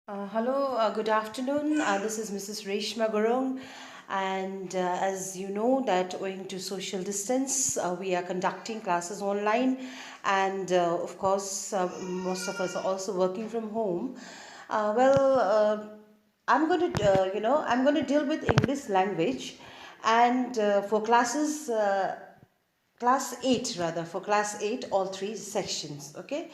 Good afternoon. This is Mrs. Reshma Gurung, and as you know that owing to social distance, we are conducting classes online, and of course, most of us are also working from home. Well, I'm going to deal with English language, and for class 8 rather, for class 8, all three sections, okay.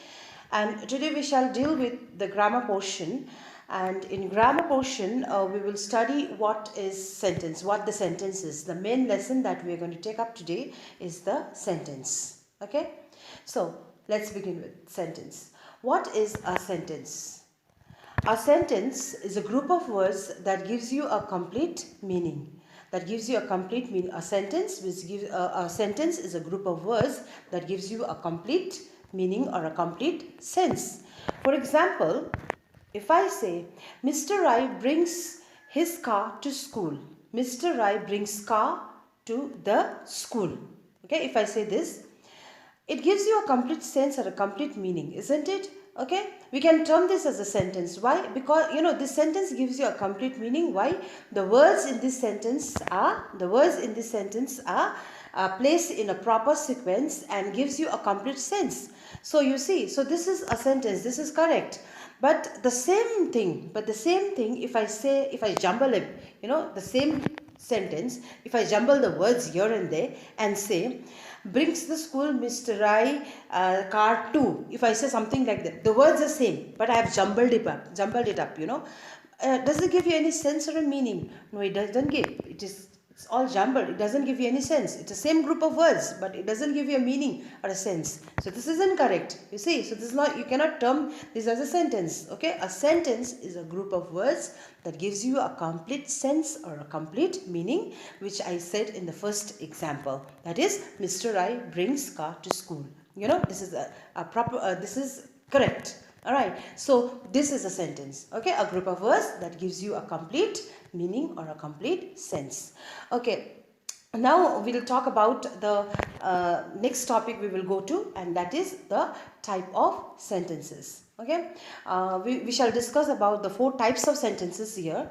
And today we shall deal with the grammar portion, and in grammar portion we will study what the sentence is. The main lesson that we are going to take up today is the sentence, okay. So let's begin with sentence. What is a sentence? A sentence is a group of words that gives you a complete meaning. That gives you a complete meaning. A sentence is a group of words that gives you a complete meaning or a complete sense. For example, if I say, Mr. Rai brings his car to school. Mr. Rai brings car to the school. Okay, if I say this, it gives you a complete sense or a complete meaning, isn't it? Okay, we can term this as a sentence. Why? Because this sentence gives you a complete meaning. Why? The words in this sentence are placed in a proper sequence and gives you a complete sense. So you see, so this is a sentence, this is correct. But the same thing, if I jumble it, the same sentence, if I jumble the words here and there and say, brings the school Mr. Rai car 2. If I say something like that, the words are same, but I have jumbled it up, does it give you any sense or a meaning? No, it doesn't give. It's all jumbled. It doesn't give you any sense. It's the same group of words, but it doesn't give you a meaning or a sense. So this is incorrect. You see, so this is not, you cannot term this as a sentence. Okay, a sentence is a group of words that gives you a complete sense or a complete meaning, which I said in the first example. That is, Mr. Rai brings car to school. This is a proper. This is correct. All right, so this is a sentence, okay, a group of words that gives you a complete meaning or a complete sense. Okay, now we will talk about the next topic we will go to, and that is the type of sentences. Okay, we shall discuss about the 4 types of sentences here.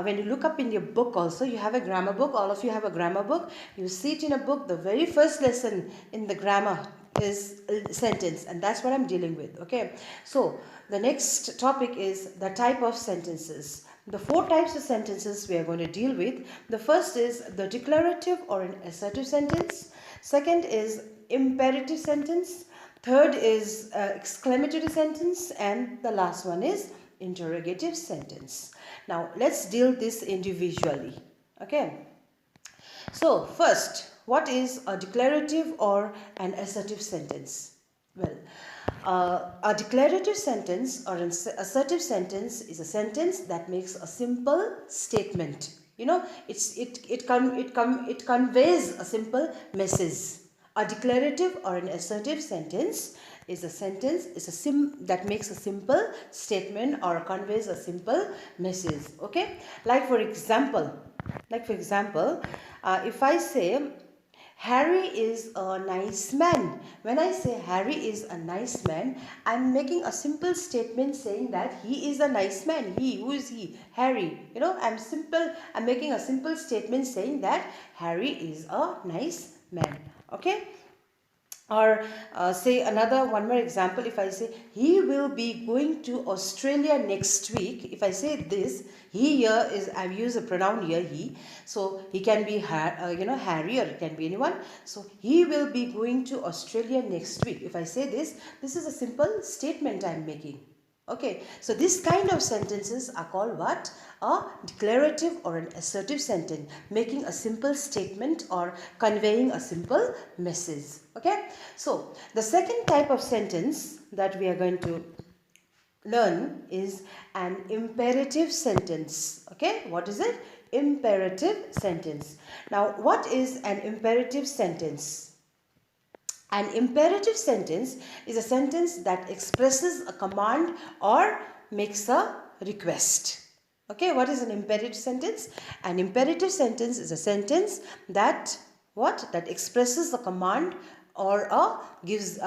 When you look up in your book also, you have a grammar book, all of you have a grammar book, you see it in a book, the very first lesson in the grammar is sentence, and that's what I'm dealing with. Okay, so the next topic is the type of sentences. The 4 types of sentences we are going to deal with. The first is the declarative or an assertive sentence. Second is imperative sentence. Third is exclamatory sentence, and the last one is interrogative sentence. Now let's deal this individually. Okay, so first, what is a declarative or an assertive sentence? Well, a declarative sentence or an assertive sentence is a sentence that makes a simple statement. It conveys a simple message. A declarative or an assertive sentence is a sentence that makes a simple statement or conveys a simple message. Okay, like for example, if I say Harry is a nice man. When I say Harry is a nice man, I'm making a simple statement saying that he is a nice man. Who is he? Harry. I'm making a simple statement saying that Harry is a nice man. Okay? Or say one more example. If I say he will be going to Australia next week, if I say this, he here is, I've used a pronoun here, he, so he can be Harry, or it can be anyone. So he will be going to Australia next week. If I say this is a simple statement I'm making. Okay, so this kind of sentences are called what? A declarative or an assertive sentence, making a simple statement or conveying a simple message. Okay, so the second type of sentence that we are going to learn is an imperative sentence. Okay, what is it? Imperative sentence. Now, what is an imperative sentence? An imperative sentence is a sentence that expresses a command or makes a request. Okay, what is an imperative sentence? An imperative sentence is a sentence that that expresses a command or makes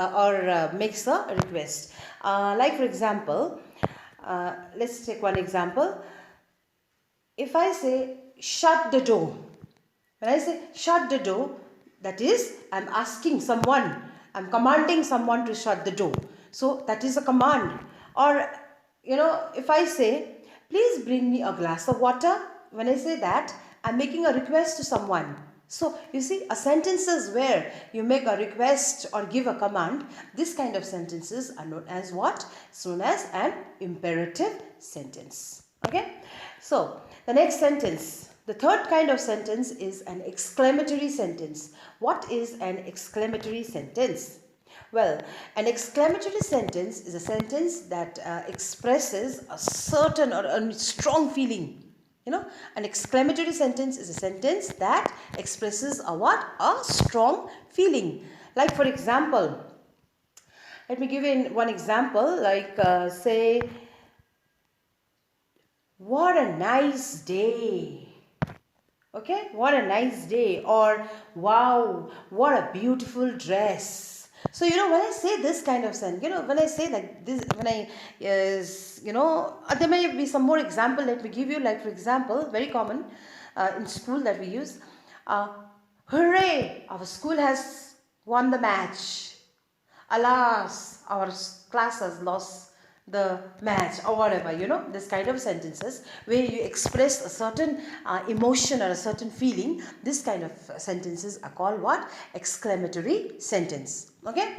a request. Like for example, let's take one example. If I say shut the door, when I say shut the door, that is, I'm asking someone, I'm commanding someone to shut the door. So that is a command. Or, if I say, please bring me a glass of water, when I say that, I'm making a request to someone. So you see, a sentences where you make a request or give a command, this kind of sentences are known as what? It's known as an imperative sentence. Okay. So the next sentence, the third kind of sentence is an exclamatory sentence. What is an exclamatory sentence? Well, an exclamatory sentence is a sentence that expresses a certain or a strong feeling. An exclamatory sentence is a sentence that expresses a what? A strong feeling. Like, for example, let me give you one example. Like, say, what a nice day. Okay, what a nice day. Or, wow, what a beautiful dress. So, when I say this kind of sentence, when I say like this, when I, there may be some more example. Let me give you, like, for example, very common in school that we use. Hooray, our school has won the match. Alas, our class has lost the match, or whatever, this kind of sentences where you express a certain emotion or a certain feeling. This kind of sentences are called what? Exclamatory sentence. Okay.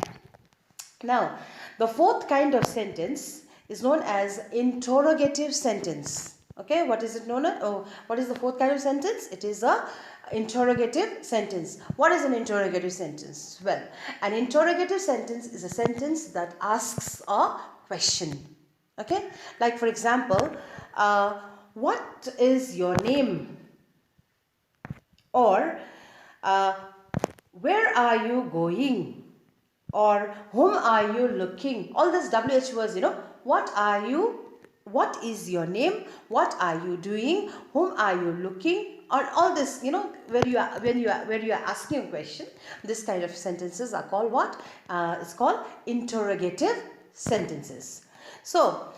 Now, the fourth kind of sentence is known as interrogative sentence. Okay, what is it known as? Oh, what is the fourth kind of sentence? It is a interrogative sentence. What is an interrogative sentence? Well, an interrogative sentence is a sentence that asks a question. Okay, like, for example, what is your name? Or where are you going? Or whom are you looking? All these WH words, what are you? What is your name? What are you doing? Whom are you looking? Or all this, where you are asking a question. This kind of sentences are called what? It's called interrogative sentences. So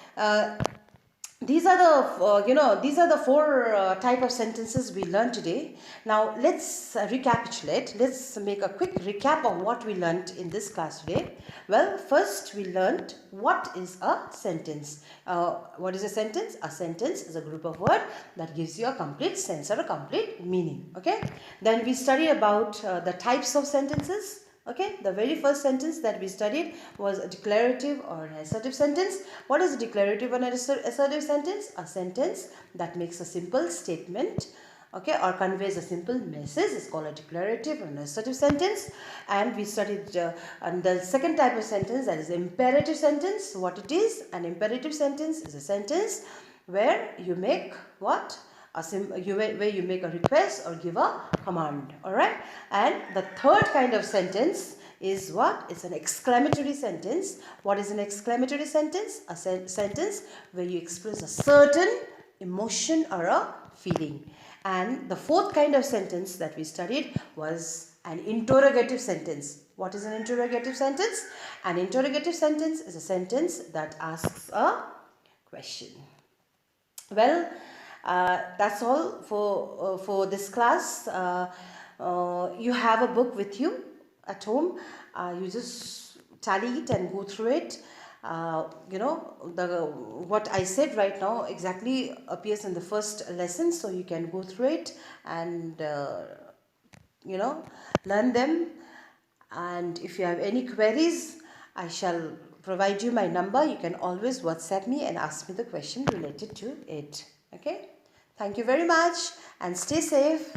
these are the four type of sentences we learned today. Now let's recapitulate. Let's make a quick recap of what we learned in this class today. Well, first we learned what is a sentence. What is a sentence? A sentence is a group of words that gives you a complete sense or a complete meaning. Okay. Then we studied about the types of sentences. Okay, the very first sentence that we studied was a declarative or an assertive sentence. What is a declarative or an assertive sentence? A sentence that makes a simple statement, okay, or conveys a simple message is called a declarative or an assertive sentence. And we studied the second type of sentence, that is imperative sentence. What it is? An imperative sentence is a sentence where you make what? Where you make a request or give a command. Alright. And the third kind of sentence is what? It's an exclamatory sentence. What is an exclamatory sentence? A sentence where you express a certain emotion or a feeling. And the fourth kind of sentence that we studied was an interrogative sentence. What is an interrogative sentence? An interrogative sentence is a sentence that asks a question. Well, that's all for this class. You have a book with you at home. You just tally it and go through it. What I said right now exactly appears in the first lesson, so you can go through it and learn them. And if you have any queries, I shall provide you my number. You can always WhatsApp me and ask me the question related to it. Okay, thank you very much and stay safe.